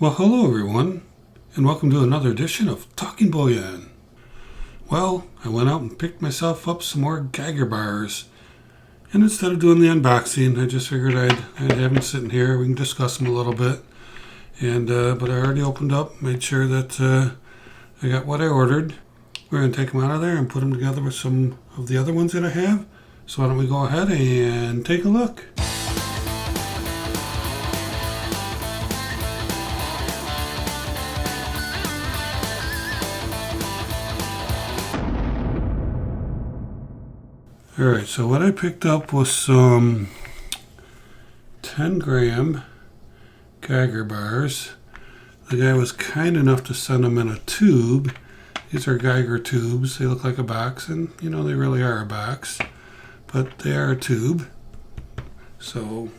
Well, hello everyone, and welcome to another edition of Talking Bullion. Well, I went out and picked myself up some more Geiger bars, and instead of doing the unboxing, I just figured I'd have them sitting here. We can discuss them a little bit. And but I already opened up, made sure that I got what I ordered. We're going to take them out of there and put them together with some of the other ones that I have. So why don't we go ahead and take a look. Alright, so what I picked up was some 10 gram Geiger bars. The guy was kind enough to send them in a tube. These are Geiger tubes. They look like a box, and you know they really are a box, but they are a tube. So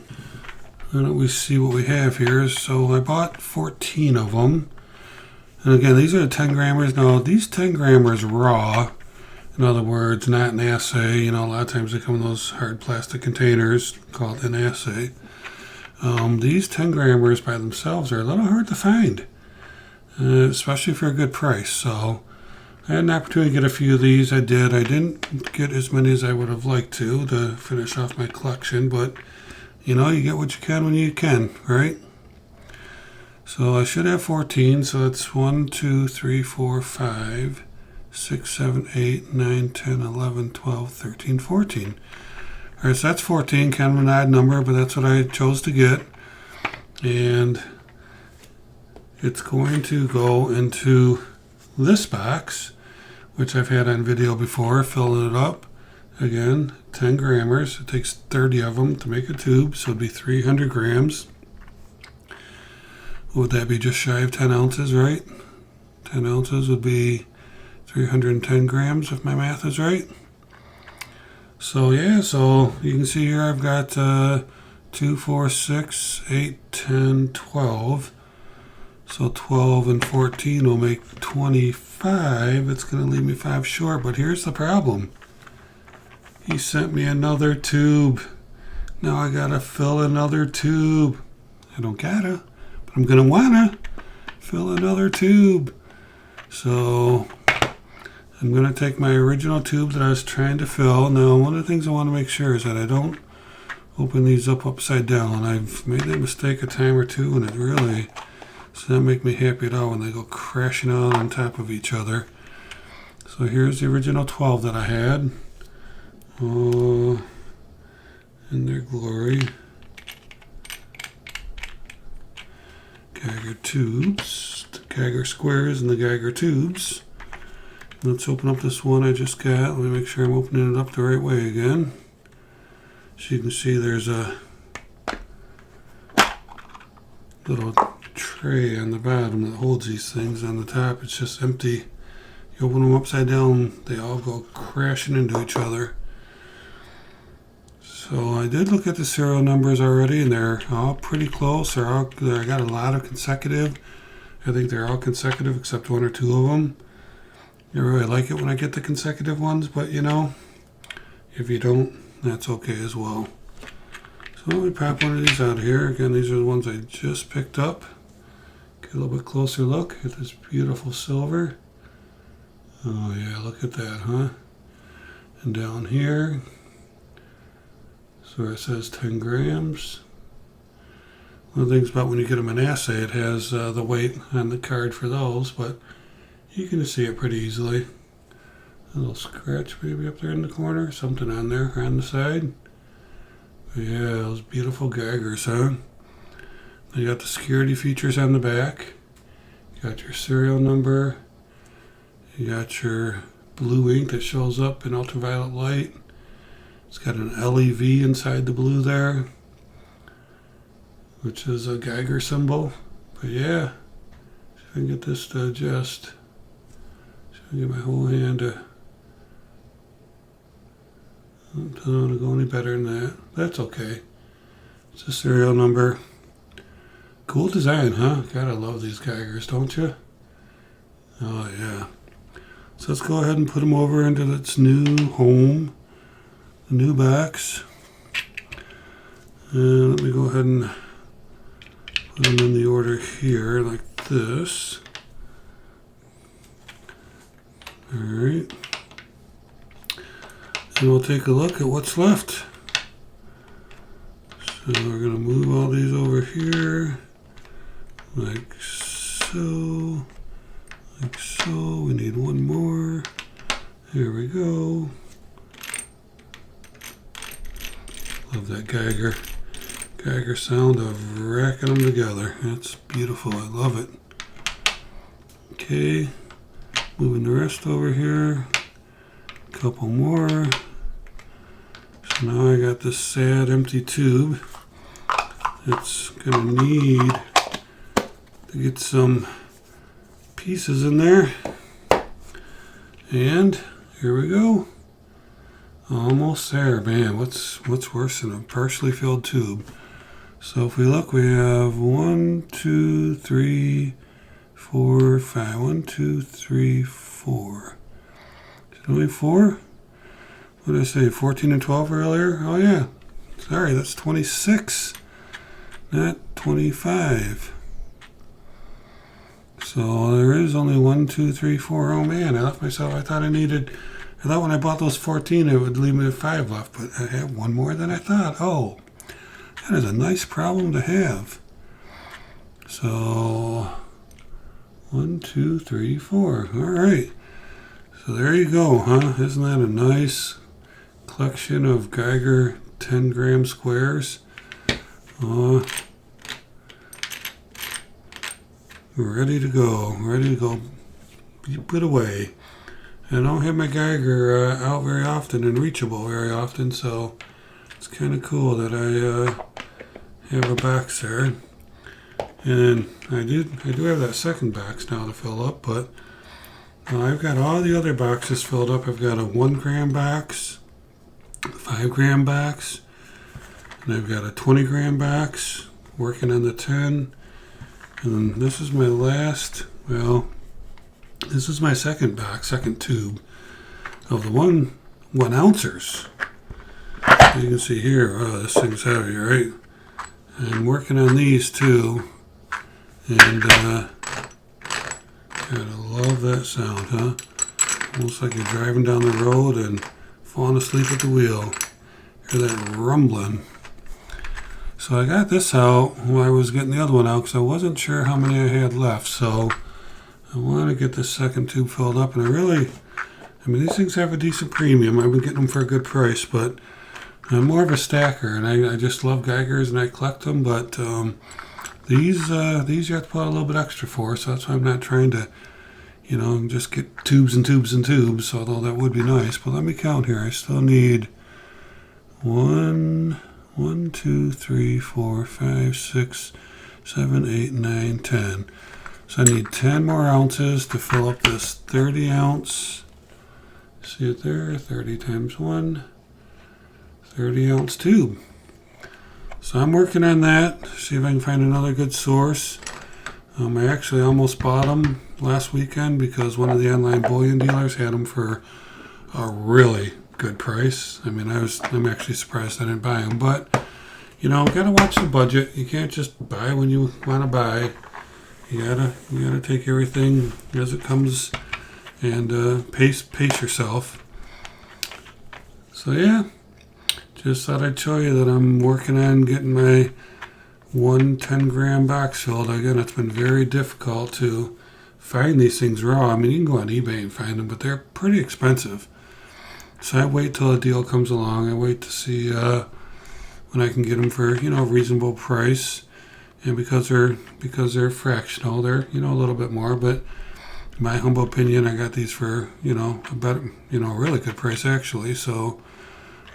why don't we see what we have here. So I bought 14 of them. And again, these are the 10 grammers. Now these 10 grammers raw. In other words, not an assay. You know, a lot of times they come in those hard plastic containers called an assay. These 10 grammers by themselves are a little hard to find, especially for a good price. So I had an opportunity to get a few of these. I did. I didn't get as many as I would have liked to finish off my collection, but you know, you get what you can when you can, right? So I should have 14. So it's 1, 2, 3, 4, 5, 6, 7, 8, 9, 10, 11, 12, 13, 14. All right, so that's 14, kind of an odd number, but that's what I chose to get. And it's going to go into this box, which I've had on video before, filling it up. Again, 10 grammers. It takes 30 of them to make a tube, so it'd be 300 grams. Would that be just shy of 10 ounces, right? 10 ounces would be 310 grams if my math is right. So yeah, so you can see here I've got 2, 4, 6, 8, 10, 12. So 12 and 14 will make 25. It's going to leave me 5 short, but here's the problem. He sent me another tube. Now I gotta fill another tube. I don't gotta, but I'm going to wanna fill another tube. So I'm going to take my original tube that I was trying to fill. Now, one of the things I want to make sure is that I don't open these up upside down. I've made that mistake a time or two, and it really does not make me happy at all when they go crashing on top of each other. So here's the original 12 that I had. Oh, in their glory. Geiger tubes, the Geiger squares and the Geiger tubes. Let's open up this one I just got. Let me make sure I'm opening it up the right way again. So you can see there's a little tray on the bottom that holds these things. On the top it's just empty. You open them upside down, they all go crashing into each other. So I did look at the serial numbers already, and they're all pretty close. I got a lot of consecutive. I think they're all consecutive except 1 or 2 of them. I really like it when I get the consecutive ones, but you know, if you don't, that's okay as well. So let me pop one of these out of here. Again, these are the ones I just picked up. Get a little bit closer look at this beautiful silver. Oh yeah, look at that, huh? And down here, so it says 10 grams. One of the things about when you get them in assay, it has the weight on the card for those, but you can see it pretty easily. A little scratch maybe up there in the corner, something on there or on the side. But yeah, those beautiful Geigers, huh? You got the security features on the back. You got your serial number. You got your blue ink that shows up in ultraviolet light. It's got an LEV inside the blue there, which is a Geiger symbol. But yeah, if I can get this to adjust. I get my whole hand to, I don't want to go any better than that. That's okay. It's a serial number. Cool design, huh? Gotta love these Geigers, don't you? Oh yeah. So let's go ahead and put them over into its new home, the new box. And let me go ahead and put them in the order here like this. Alright. And we'll take a look at what's left. So we're going to move all these over here like so, like so. We need one more. Here we go. Love that Geiger sound of racking them together. That's beautiful. I love it. Okay, moving the rest over here. A couple more. So now I got this sad empty tube. It's gonna need to get some pieces in there. And here we go. Almost there, man. What's worse than a partially filled tube? So if we look, we have 1, 2, 3, 4, 5. 1, 2, 3, 4. Is it only 4? What did I say? 14 and 12 earlier? Oh yeah. Sorry, that's 26, not 25. So there is only 1, 2, 3, 4. Oh man, I left myself. I thought when I bought those 14, it would leave me with 5 left, but I have one more than I thought. Oh, that is a nice problem to have. So 1, 2, 3, 4. All right. So there you go, huh? Isn't that a nice collection of Geiger 10-gram squares? Ready to go. Be put away. I don't have my Geiger out very often and reachable very often, so it's kind of cool that I have a box there. And I do have that second box now to fill up, but I've got all the other boxes filled up. I've got a 1-gram box, a 5-gram box, and I've got a 20-gram box working on the 10. And this is my last, well, this is my second tube of the 1 ounces. You can see here, oh, this thing's heavy, right? I'm working on these too, and gotta love that sound, huh? Almost like you're driving down the road and falling asleep at the wheel. Hear that rumbling. So I got this out while I was getting the other one out because I wasn't sure how many I had left. So I wanted to get this second tube filled up, and I mean, these things have a decent premium. I've been getting them for a good price, but I'm more of a stacker, and I just love Geigers and I collect them. But these you have to put a little bit extra for, so that's why I'm not trying to, just get tubes and tubes and tubes. Although that would be nice. But let me count here. I still need 1, 2, 3, 4, 5, 6, 7, 8, 9, 10. So I need 10 more ounces to fill up this 30 ounce. See it there? 30 times 1. 30 ounce tube. So I'm working on that. See if I can find another good source. I actually almost bought them last weekend because one of the online bullion dealers had them for a really good price. I mean, I'm actually surprised I didn't buy them, but gotta watch the budget. You can't just buy when you want to buy. You gotta take everything as it comes and pace yourself. So yeah, just thought I'd show you that I'm working on getting my 1 10-gram box filled. Again, it's been very difficult to find these things raw. I mean, you can go on eBay and find them, but they're pretty expensive. So I wait till a deal comes along. I wait to see when I can get them for a reasonable price, and because they're fractional, they're a little bit more. But in my humble opinion, I got these for a better really good price actually. So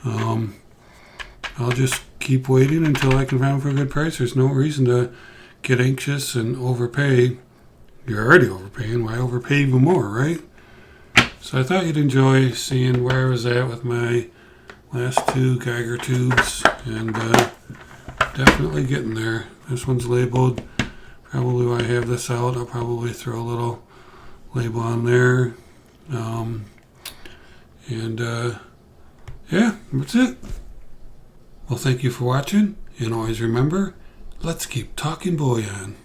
I'll just keep waiting until I can find them for a good price. There's no reason to get anxious and overpay. You're already overpaying. Why overpay even more, right? So I thought you'd enjoy seeing where I was at with my last 2 Geiger tubes, and definitely getting there. This one's labeled. Probably when I have this out, I'll probably throw a little label on there. Yeah, that's it. Well, thank you for watching, and always remember, Let's keep talking bullion.